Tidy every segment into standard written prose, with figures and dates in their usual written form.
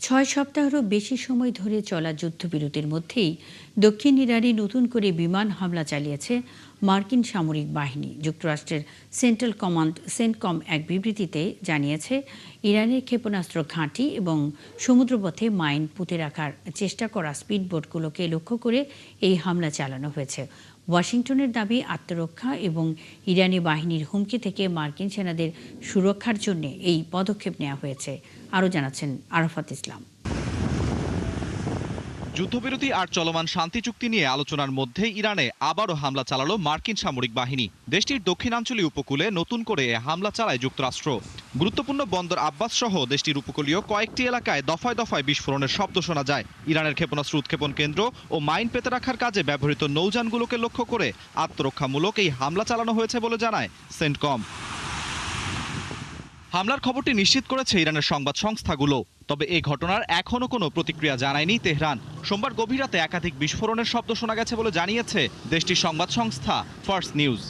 ৬ সপ্তাহেরও বেশি সময় ধরে চলা যুদ্ধবিরতির মধ্যেই দক্ষিণ ইরানে নতুন করে বিমান হামলা চালিয়েছে মার্কিন সামরিক বাহিনী। যুক্তরাষ্ট্রের সেন্ট্রাল কমান্ড সেন্টকম এক বিবৃতিতে জানিয়েছে, ইরানের ক্ষেপণাস্ত্র ঘাঁটি এবং সমুদ্রপথে মাইন পুঁতে রাখার চেষ্টা করা স্পিডবোটগুলোকে লক্ষ্য করে এই হামলা চালানো হয়েছে। ওয়াশিংটনের দাবি, আত্মরক্ষা এবং ইরানি বাহিনীর হুমকি থেকে মার্কিন সেনাদের সুরক্ষার জন্য এই পদক্ষেপ নেওয়া হয়েছে। আরও জানাচ্ছেন আরাফাত ইসলাম। যুদ্ধবিরতি আর চলমান শান্তি চুক্তি নিয়ে আলোচনার মধ্যে ইরানে আবারও হামলা চালালো মার্কিন সামরিক বাহিনী। দেশটির দক্ষিণাঞ্চলীয় উপকূলে নতুন করে হামলা চালায় যুক্তরাষ্ট্র। গুরুত্বপূর্ণ বন্দর আব্বাস সহ দেশটির উপকূলীয় কয়েকটি এলাকায় দফায় দফায় বিস্ফোরণের শব্দ শোনা যায়। ইরানের ক্ষেপণাস্ত্র উৎক্ষেপণ কেন্দ্র ও মাইন পেতে রাখার কাজে ব্যবহৃত নৌযানগুলোকে লক্ষ্য করে আত্মরক্ষামূলক এই হামলা চালানো হয়েছে বলে জানায় সেন্টকম। হামলার খবরটি নিশ্চিত করেছে ইরানের সংবাদ সংস্থাগুলো। তবে এই ঘটনার এখনো কোনো প্রতিক্রিয়া জানায়নি তেহরান। সোমবার গভীর রাতে একাধিক বিস্ফোরণের শব্দ শোনা গেছে বলে জানিয়েছে দেশটির সংবাদ সংস্থা ফার্স্ট নিউজ।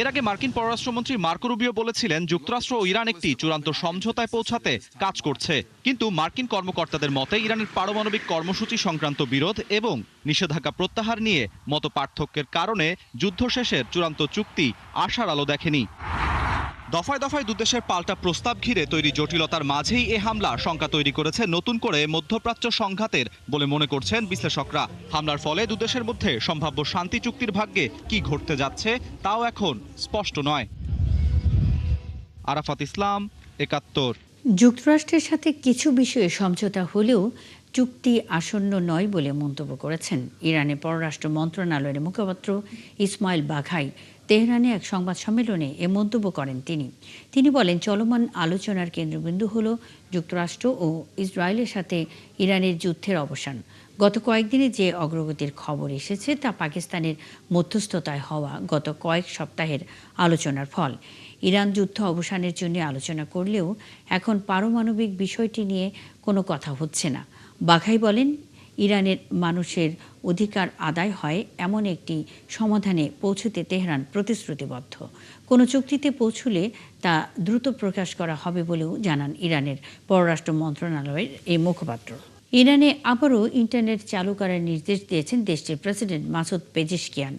এর আগে মার্কিন পররাষ্ট্রমন্ত্রী মার্কো রুবিও বলেছিলেন, যুক্তরাষ্ট্র ও ইরান একটি চূড়ান্ত সমঝোতায় পৌঁছাতে কাজ করছে। কিন্তু মার্কিন কর্মকর্তাদের মতে ইরানের পারমাণবিক কর্মসূচি সংক্রান্ত বিরোধ এবং নিষেধাজ্ঞা প্রত্যাহার নিয়ে মতপার্থক্যের কারণে যুদ্ধ শেষের চূড়ান্ত চুক্তি আশার আলো দেখেনি। দফায় দফায় দুদেশের পাল্টা প্রস্তাব ঘিরে তৈরি জটিলতার মাঝেই এ হামলা শঙ্কা তৈরি করেছে নতুন করে মধ্যপ্রাচ্য সংঘাতের বলে মনে করছেন বিশ্লেষকরা। হামলার ফলে দুদেশের মধ্যে সম্ভাব্য শান্তি চুক্তির ভাগ্যে কি ঘটতে যাচ্ছে তাও এখন স্পষ্ট নয়। আরাফাত ইসলাম, ৭১। যুক্তরাষ্ট্রের সাথে কিছু বিষয়ে সমঝোতা হলেও চুক্তি আসন্ন নয় বলে মন্তব্য করেছেন ইরানের পররাষ্ট্র মন্ত্রণালয়ের মুখপাত্র ইসমাইল বাঘাই। তেহরানে এক সংবাদ সম্মেলনে এ মন্তব্য করেন তিনি বলেন, চলমান আলোচনার কেন্দ্রবিন্দু হল যুক্তরাষ্ট্র ও ইসরায়েলের সাথে ইরানের যুদ্ধের অবসান। গত কয়েকদিনে যে অগ্রগতির খবর এসেছে তা পাকিস্তানের মধ্যস্থতায় হওয়া গত কয়েক সপ্তাহের আলোচনার ফল। ইরান যুদ্ধ অবসানের জন্য আলোচনা করলেও এখন পারমাণবিক বিষয়টি নিয়ে কোনো কথা হচ্ছে না। বাঘাই বলেন, ইরানের মানুষের অধিকার আদায় হয় এমন একটি সমাধানে পৌঁছতে তেহরান প্রতিশ্রুতিবদ্ধ। কোনো চুক্তিতে পৌঁছলে তা দ্রুত প্রকাশ করা হবে বলেও জানান ইরানের পররাষ্ট্র মন্ত্রণালয়ের এই মুখপাত্র। ইরানে আবারও ইন্টারনেট চালু করার নির্দেশ দিয়েছেন দেশটির প্রেসিডেন্ট মাসুদ পেজেশকিয়ান।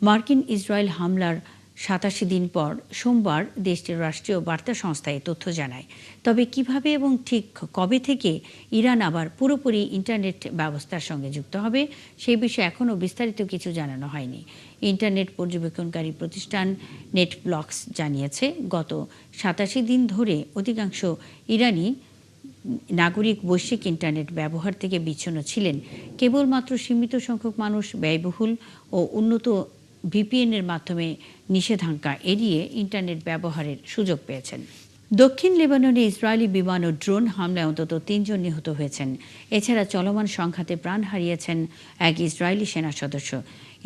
মার্কিন ইসরায়েল হামলার ৮৭ দিন পর সোমবার দেশটির রাষ্ট্রীয় বার্তা সংস্থা এই তথ্য জানায়। তবে কিভাবে এবং ঠিক কবে থেকে ইরান আবার পুরোপুরি ইন্টারনেট ব্যবস্থার সঙ্গে যুক্ত হবে সেই বিষয়ে এখনও বিস্তারিত কিছু জানানো হয়নি। ইন্টারনেট পর্যবেক্ষণকারী প্রতিষ্ঠান নেটব্লক্স জানিয়েছে, গত ৮৭ দিন ধরে অধিকাংশ ইরানি নাগরিক বৈশ্বিক ইন্টারনেট ব্যবহার থেকে বিচ্ছিন্ন ছিলেন। কেবলমাত্র সীমিত সংখ্যক মানুষ ব্যয়বহুল ও উন্নত ভিপিএনের মাধ্যমে নিষেধাজ্ঞা এড়িয়ে ইন্টারনেট ব্যবহারের সুযোগ পেয়েছেন। দক্ষিণ লেবাননে ইসরায়েলি বিমান ও ড্রোন হামলায় অন্তত ৩ জন নিহত হয়েছেন। এছাড়া চলমান সংঘাতে প্রাণ হারিয়েছেন এক ইসরায়েলি সেনা সদস্য।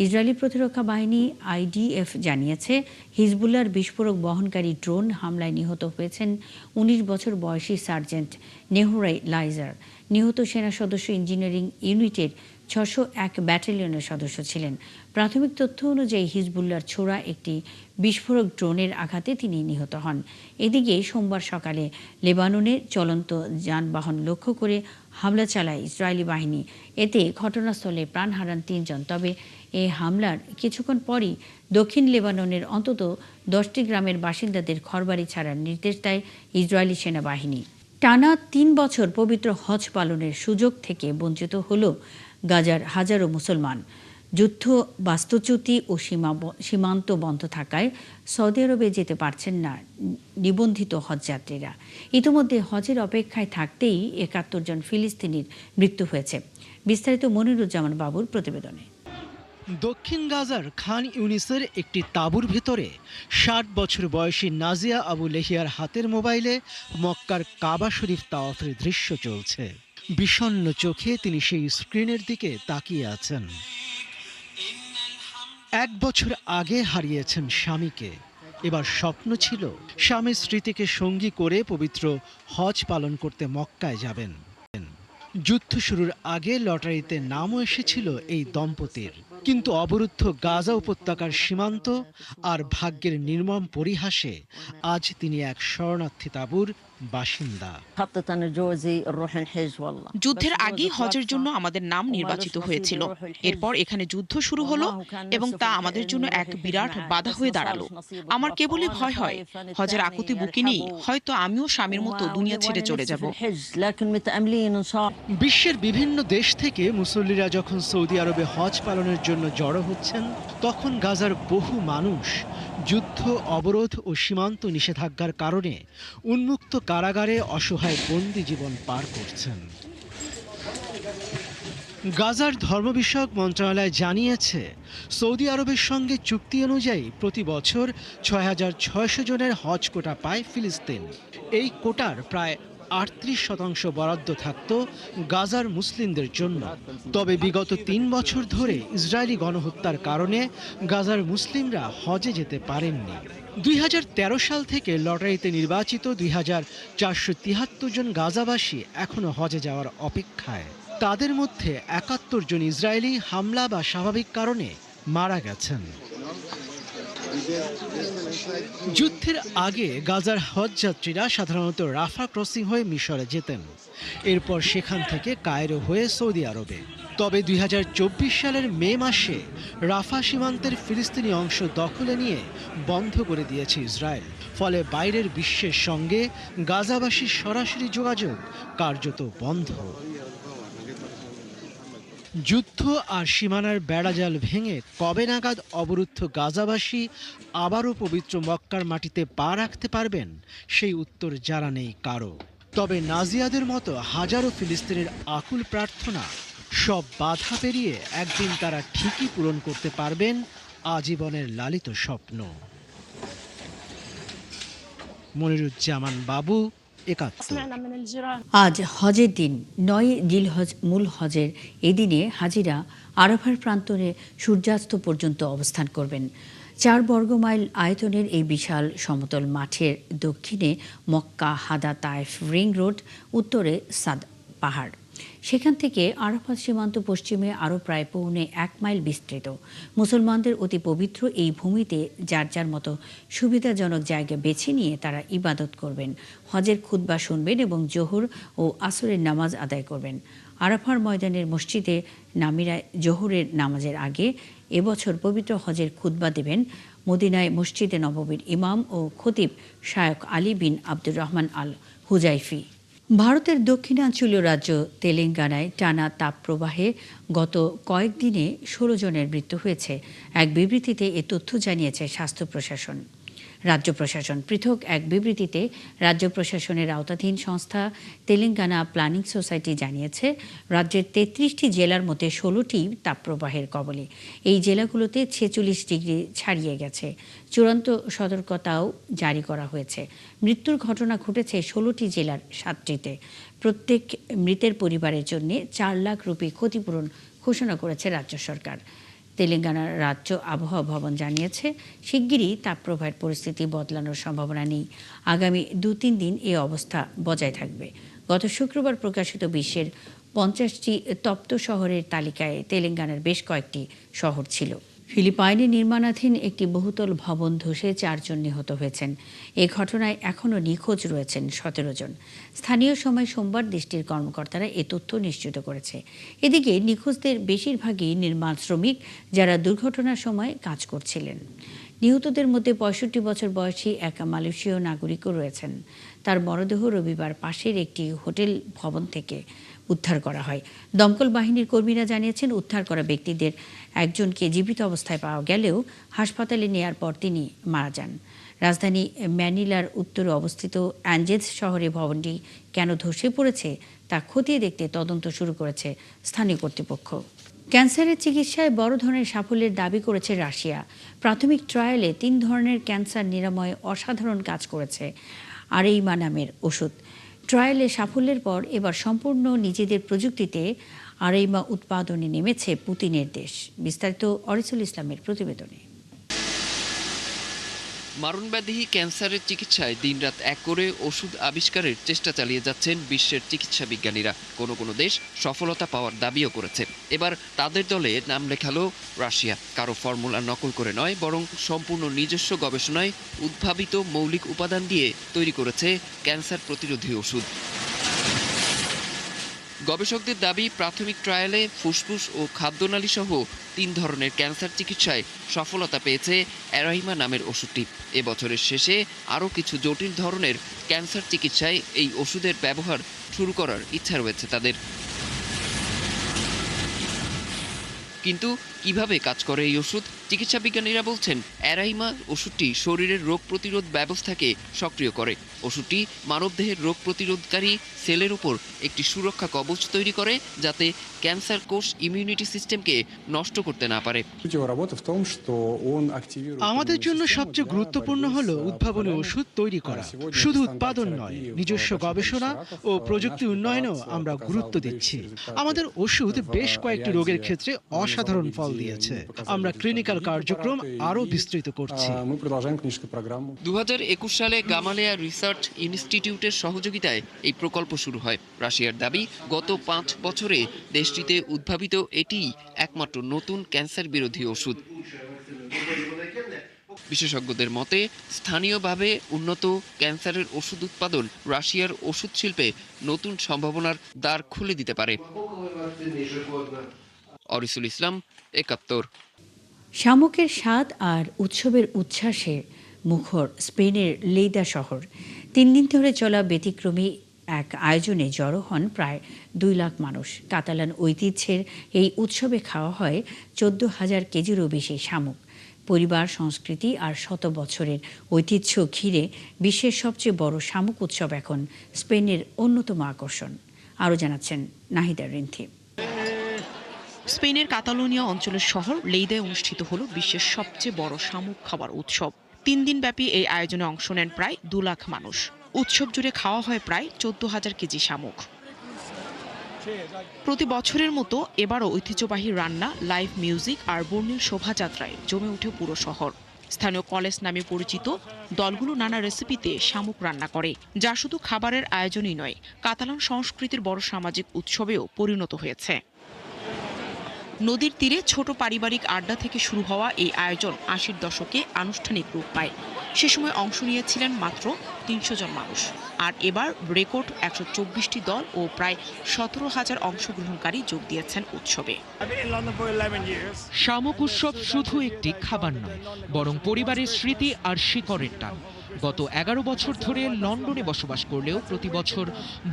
ইসরায়েলি প্রতিরক্ষা বাহিনী আইডিএফ জানিয়েছে, হিজবুল্লাহর বিস্ফোরক বহনকারী ড্রোন হামলায় নিহত হয়েছেন ১৯ বছর বয়সী সার্জেন্ট নেহরাই লাইজার। নিহত সেনা সদস্য ইঞ্জিনিয়ারিং ইউনিটের ৬০১ ব্যাটালিয়নের সদস্য ছিলেন। প্রাথমিক তথ্য অনুযায়ী হিজবুল্লাহর ছোড়া একটি বিস্ফোরক ড্রোনের আঘাতে তিনি নিহত হন। এদিকে সোমবার সকালে লেবাননে চলন্ত যানবাহন লক্ষ্য করে হামলা চালায় ইসরায়েলি বাহিনী। এতে ঘটনাস্থলে প্রাণ হারান ৩ জন। তবে এই হামলার কিছুক্ষণ পরই দক্ষিণ লেবাননের অন্তত ১০টি গ্রামের বাসিন্দাদের ঘরবাড়ি ছাড়ার নির্দেশ দেয় ইসরায়েলি সেনাবাহিনী। টানা ৩ বছর পবিত্র হজ পালনের সুযোগ থেকে বঞ্চিত হল গাজার হাজারো মুসলমান। যুদ্ধ, বাস্তুচ্যুতি ও সীমান্ত বন্ধ থাকায় সৌদি আরবে যেতে পারছেন না নিবন্ধিত হজযাত্রীরা। ইতিমধ্যে হজের অপেক্ষায় থাকতেই ৭১ জন ফিলিস্তিনির মৃত্যু হয়েছে। বিস্তারিত মনিরুজ্জামান বাবুর প্রতিবেদনে। দক্ষিণ গাজার খান ইউনিসের একটি তাঁবুর ভেতরে ৬০ বছর বয়সী নাজিয়া আবু লেহিয়ার হাতের মোবাইলে মক্কার কাবা শরীফ তাওয়াফের দৃশ্য চলছে। বিষণ্ণ চোখে তিনি সেই স্ক্রিনের দিকে তাকিয়ে আছেন। ১ বছর আগে হারিয়েছেন স্বামীকে। এবার স্বপ্ন ছিল স্বামীর স্মৃতিকে সঙ্গী করে পবিত্র হজ পালন করতে মক্কায় যাবেন। যুদ্ধ শুরুর আগে লটারিতে নামও এসেছিল এই দম্পতির, কিন্তু অবরুদ্ধ গাজা উপত্যকার সীমান্ত আর ভাগ্যের নির্মম পরিহাসে আজ তিনি এক শরণার্থী তাঁবুর বাসিন্দা। যুদ্ধের আগেই হজের জন্য আমাদের নাম নির্বাচিত হয়েছিল। এরপর এখানে যুদ্ধ শুরু হলো এবং তা আমাদের জন্য এক বিরাট বাধা হয়ে দাঁড়ালো। আমার কেবলই ভয় হয় হজের আকুতি বুকে নিয়ে হয়তো আমিও স্বামীর মতো দুনিয়া ছেড়ে চলে যাব। বিশ্বের বিভিন্ন দেশ থেকে মুসল্লিরা যখন সৌদি আরবে হজ পালনের জন্য জড়ো হচ্ছেন, তখন গাজার বহু মানুষ যুদ্ধ, অবরোধ ও সীমান্ত নিষেধাজ্ঞার কারণে উন্মুক্ত কারাগারে অসহায় বন্দি জীবন পার করছেন। গাজার ধর্ম বিষয়ক মন্ত্রণালয় জানিয়েছে, সৌদি আরবের সঙ্গে চুক্তি অনুযায়ী প্রতি বছর ৬,৬০০ জনের হজ কোটা পায় ফিলিস্তিন। এই কোটার প্রায় ৩৮% বরাদ্দ থাকত গাজার মুসলিমদের জন্য। তবে বিগত ৩ বছর ধরে ইসরায়েলি গণহত্যার কারণে গাজার মুসলিমরা হজে যেতে পারেননি। ২০১৩ সাল থেকে লটারিতে নির্বাচিত ২,৪৭৩ জন গাজাবাসী এখনও হজে যাওয়ার অপেক্ষায়। তাদের মধ্যে ৭১ জন ইসরায়েলি হামলা বা স্বাভাবিক কারণে মারা গেছেন। যুদ্ধের আগে গাজার হজ যাত্রীরা সাধারণত রাফা ক্রসিং হয়ে মিশরে যেতেন, এরপর সেখান থেকে কায়রো হয়ে সৌদি আরবে। তবে ২০২৪ সালের মে মাসে রাফা সীমান্তের ফিলিস্তিনি অংশ দখলে নিয়ে বন্ধ করে দিয়েছে ইসরায়েল। ফলে বাইরের বিশ্বের সঙ্গে গাজাবাসীর সরাসরি যোগাযোগ কার্যত বন্ধ। যুদ্ধ আর সীমানার বেড়াজাল ভেঙে কবে নাগাদ অবরুদ্ধ গাজাবাসী আবারও পবিত্র মক্কার মাটিতে পা রাখতে পারবেন, সেই উত্তর জানা নেই কারো। তবে নাজিয়াদের মতো হাজারো ফিলিস্তিনের আকুল প্রার্থনা, সব বাধা পেরিয়ে একদিন তারা ঠিকই পূরণ করতে পারবেন আজীবনের লালিত স্বপ্ন। মনিরুজ্জামান বাবু, একাত্তর। আজ হজের দিন ৯ জিলহজ, মূল হজের এই দিনে হাজিরা আরাফার প্রান্তরে সূর্যাস্ত পর্যন্ত অবস্থান করবেন। ৪ বর্গমাইল আয়তনের এই বিশাল সমতল মাঠের দক্ষিণে মক্কা, হাদা, তায়েফ রিং রোড, উত্তরে সাদ পাহাড়। সেখান থেকে আরাফাত সীমান্ত পশ্চিমে আরও প্রায় ১.৫ মাইল বিস্তৃত। মুসলমানদের অতি পবিত্র এই ভূমিতে যার যার মতো সুবিধাজনক জায়গা বেছে নিয়ে তারা ইবাদত করবেন, হজের খুতবা শুনবেন এবং জোহর ও আসরের নামাজ আদায় করবেন। আরাফার ময়দানের মসজিদে নামিরায় জোহরের নামাজের আগে এবছর পবিত্র হজের খুতবা দেবেন মদিনায় মসজিদে নববীর ইমাম ও খতিব শায়খ আলী বিন আব্দুর রহমান আল হুজাইফি। ভারতের দক্ষিণাঞ্চলীয় রাজ্য তেলেঙ্গানায় টানা তাপপ্রবাহে গত কয়েকদিনে ১৬ জনের মৃত্যু হয়েছে। এক বিবৃতিতে এ তথ্য জানিয়েছে রাজ্য প্রশাসন। পৃথক এক বিবৃতিতে রাজ্য প্রশাসনের আওতাধীন সংস্থা তেলেঙ্গানা প্ল্যানিং সোসাইটি জানিয়েছে, রাজ্যের ৩৩টি জেলার মধ্যে ১৬টি তাপপ্রবাহের কবলে। এই জেলাগুলোতে ৪৬ ডিগ্রি ছাড়িয়ে গেছে। চূড়ান্ত সতর্কতাও জারি করা হয়েছে। মৃত্যুর ঘটনা ঘটেছে ১৬টি জেলার ৭টিতে। প্রত্যেক মৃতের পরিবারের জন্য ৪ লাখ রুপি ক্ষতিপূরণ ঘোষণা করেছে রাজ্য সরকার। তেলেঙ্গানার রাজ্য আবহাওয়া ভবন জানিয়েছে, শিগগিরই তাপপ্রবাহের পরিস্থিতি বদলানোর সম্ভাবনা নেই। আগামী ২-৩ দিন এই অবস্থা বজায় থাকবে। গত শুক্রবার প্রকাশিত বিশ্বের ৫০টি তপ্ত শহরের তালিকায় তেলেঙ্গানার বেশ কয়েকটি শহর ছিল। ফিলিপাইনে নির্মাণাধীন একটি বহুতল ভবন ধসে ৪ জন নিহত হয়েছেন। এ ঘটনায় এখনও নিখোঁজ রয়েছেন ১৭ জন। স্থানীয় সময় সোমবার দেশটির কর্মকর্তারা এ তথ্য নিশ্চিত করেছে। এদিকে নিখোঁজদের বেশিরভাগই নির্মাণ শ্রমিক, যারা দুর্ঘটনার সময় কাজ করছিলেন। নিহতদের মধ্যে ৬৫ বছর বয়সী এক মালয়েশীয় নাগরিকও রয়েছেন। তার মরদেহ রবিবার পাশের একটি হোটেল ভবন থেকে উদ্ধার করা হয়। দমকল বাহিনীর কর্মীরা জানিয়েছেন, উদ্ধার করা ব্যক্তিদের একজনকে জীবিত অবস্থায় পাওয়া গেলেও হাসপাতালে নেয়ার পর তিনি মারা যান। রাজধানী ম্যানিলার উত্তরে অবস্থিত অ্যাঞ্জেলস শহরে ভবনটি কেন ধসে পড়েছে তা খতিয়ে দেখতে তদন্ত শুরু করেছে স্থানীয় কর্তৃপক্ষ। ক্যান্সারের চিকিৎসায় বড় ধরনের সাফল্যের দাবি করেছে রাশিয়া। প্রাথমিক ট্রায়ালে ৩ ধরনের ক্যান্সার নিরাময়ে অসাধারণ কাজ করেছে আরেইমা নামের ওষুধ। ট্রায়ালে সাফল্যের পর এবার সম্পূর্ণ নিজেদের প্রযুক্তিতে আরেইমা উৎপাদনে নেমেছে পুতিনের দেশ। বিস্তারিত অরিসুল ইসলামের প্রতিবেদনে। মারণব্যাধি ক্যান্সারের চিকিৎসায় দিনরাত এক করে ওষুধ আবিষ্কারের চেষ্টা চালিয়ে যাচ্ছেন বিশ্বের চিকিৎসা বিজ্ঞানীরা। কোনো কোনো দেশ সফলতা পাওয়ার দাবিও করেছে। এবার তাদের দলে নাম লেখালো রাশিয়া। কারো ফর্মুলা নকল করে নয়, বরং সম্পূর্ণ নিজস্ব গবেষণায় উদ্ভাবিত মৌলিক উপাদান দিয়ে তৈরি করেছে ক্যান্সার প্রতিরোধী ওষুধ। গবেষকদের দাবি, প্রাথমিক ট্রায়ালে ফুসফুস ও খাদ্যনালী সহ 3 ধরনের ক্যান্সার চিকিৎসায় সফলতা পেয়েছে অ্যারাইমা নামের ওষুধটি। এবছরের শেষে আরও কিছু জটিল ধরনের ক্যান্সার চিকিৎসায় এই ওষুধের ব্যবহার শুরু করার ইচ্ছা রয়েছে তাদের। কিন্তু কিভাবে কাজ করে এই ওষুধ? চিকিৎসা বিজ্ঞানীরা বলছেন, অ্যারাইমা ওষুধটি শরীরের রোগ প্রতিরোধ ব্যবস্থাকে সক্রিয় করে। ওষুধটি মানবদেহের রোগ প্রতিরোধকারী সেলের উপর একটি সুরক্ষা কবচ তৈরি করে, যাতে ক্যান্সার কোষ ইমিউনিটি সিস্টেমকে নষ্ট করতে না পারে। আমাদের জন্য সবচেয়ে গুরুত্বপূর্ণ হলো উদ্ভাবনী ওষুধ তৈরি করা। শুধু উৎপাদন নয়, নিজস্ব গবেষণা ও প্রযুক্তি উন্নয়নেও আমরা গুরুত্ব দিচ্ছি। আমাদের ওষুধ বেশ কয়েকটি রোগের ক্ষেত্রে অসাধারণ ফল দিয়েছে। আমরা ক্লিনিক্যাল কার্যক্রম আরও বিস্তৃত করছি। 2021 সালে গামালেয়া রিসার্চ ইনস্টিটিউটের সহযোগিতায় এই প্রকল্প শুরু হয়। রাশিয়ার দাবি, গত 5 বছরে দেশটিতে উদ্ভাবিত এটিই একমাত্র নতুন ক্যান্সার বিরোধী ওষুধ। বিশেষজ্ঞদের মতে, স্থানীয়ভাবে উন্নত ক্যান্সারের ওষুধ উৎপাদন রাশিয়ার ওষুধ শিল্পে নতুন সম্ভাবনার দ্বার খুলে দিতে পারে। অরিসুল ইসলাম, 71। শামুকের স্বাদ আর উৎসবের উচ্ছ্বাসে মুখর স্পেনের লেইদা শহর। 3 দিন ধরে চলা ব্যতিক্রমী এক আয়োজনে জড়ো হন প্রায় 2 লাখ মানুষ। কাতালান ঐতিহ্যের এই উৎসবে খাওয়া হয় 14,000 কেজিরও বেশি শামুক। পরিবার, সংস্কৃতি আর 100 বছরের ঐতিহ্য ঘিরে বিশ্বের সবচেয়ে বড় শামুক উৎসব এখন স্পেনের অন্যতম আকর্ষণ। আরও জানাচ্ছেন নাহিদা রিন্থি। স্পেনের কাতালোনিয়া অঞ্চলের শহর লেইদায় অনুষ্ঠিত হলো বিশ্বের সবচেয়ে বড় শামুক খাবার উৎসব। 3 দিনব্যাপী এই আয়োজনে অংশ নেন প্রায় 2 লাখ মানুষ। উৎসব জুড়ে খাওয়া হয় প্রায় 14,000 কেজি শামুক। প্রতি বছরের মতো এবারও ঐতিহ্যবাহী রান্না, লাইভ মিউজিক আর বর্ণিল শোভাযাত্রায় জমে ওঠে পুরো শহর। স্থানীয় কলেজ নামে পরিচিত দলগুলো নানা রেসিপিতে শামুক রান্না করে, যা শুধু খাবারের আয়োজনই নয়, কাতালান সংস্কৃতির বড় সামাজিক উৎসবেও পরিণত হয়েছে। নদীর তীরে ছোট পারিবারিক আড্ডা থেকে শুরু হওয়া এই আয়োজন 80-র দশকে আনুষ্ঠানিক রূপ পায়। সে সময় অংশ নিয়েছিলেন মাত্র 300 জন মানুষ। আর এবার রেকর্ড 124টি দল ও প্রায় 17,000 অংশগ্রহণকারী যোগ দিয়েছেন উৎসবে। শামুক উৎসব শুধু একটি খাবার নয়, বরং পরিবারের স্মৃতি আর শিকড়ের টান। গত 11 বছর ধরে লন্ডনে বসবাস করলেও প্রতি বছর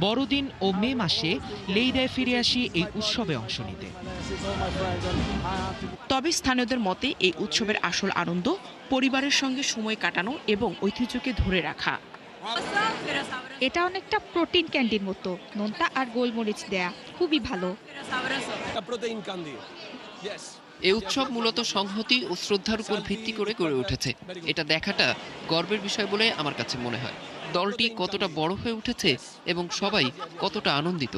বড়দিন ও মে মাসে লেইদায় ফিরে আসি এই উৎসবে অংশ নিতে। তবে স্থানীয়দের মতে এই উৎসবের আসল আনন্দ পরিবারের সঙ্গে সময় কাটানো এবং ঐতিহ্যকে ধরে রাখা। এটা অনেকটা প্রোটিন ক্যান্ডির মতো, নোনতা আর গোলমরিচ দেয়া, খুবই ভালো। এই উৎসব মূলত সংহতি ও শ্রদ্ধার উপর ভিত্তি করে গড়ে উঠেছে। এটা দেখাটা গর্বের বিষয় বলে আমার কাছে মনে হয়। দলটি কতটা বড় হয়ে উঠেছে এবং সবাই কতটা আনন্দিত।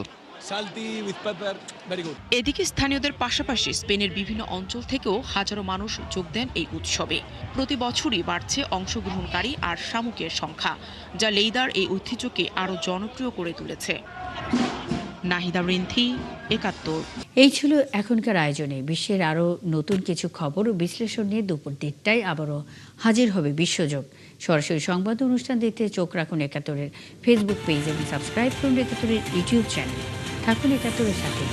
এদিকে স্থানীয়দের পাশাপাশি স্পেনের বিভিন্ন অঞ্চল থেকেও হাজারো মানুষ যোগ দেন এই উৎসবে। প্রতি বছরই বাড়ছে অংশগ্রহণকারী আর শামুকের সংখ্যা, যা লেইদার এই ঐতিহ্যকে আরও জনপ্রিয় করে তুলেছে। নাহিদা রিন্থি, 71। এই ছিল এখনকার আয়োজনে। বিশ্বের আরও নতুন কিছু খবর ও বিশ্লেষণ নিয়ে দুপুর 1টায় আবারও হাজির হবে বিশ্বযোগ। সরাসরি সংবাদ অনুষ্ঠান দেখতে চোখ রাখুন 71-এর ফেসবুক পেজ এবং সাবস্ক্রাইব করুন 71-এর ইউটিউব চ্যানেল। থাকুন 71-এর সাথে।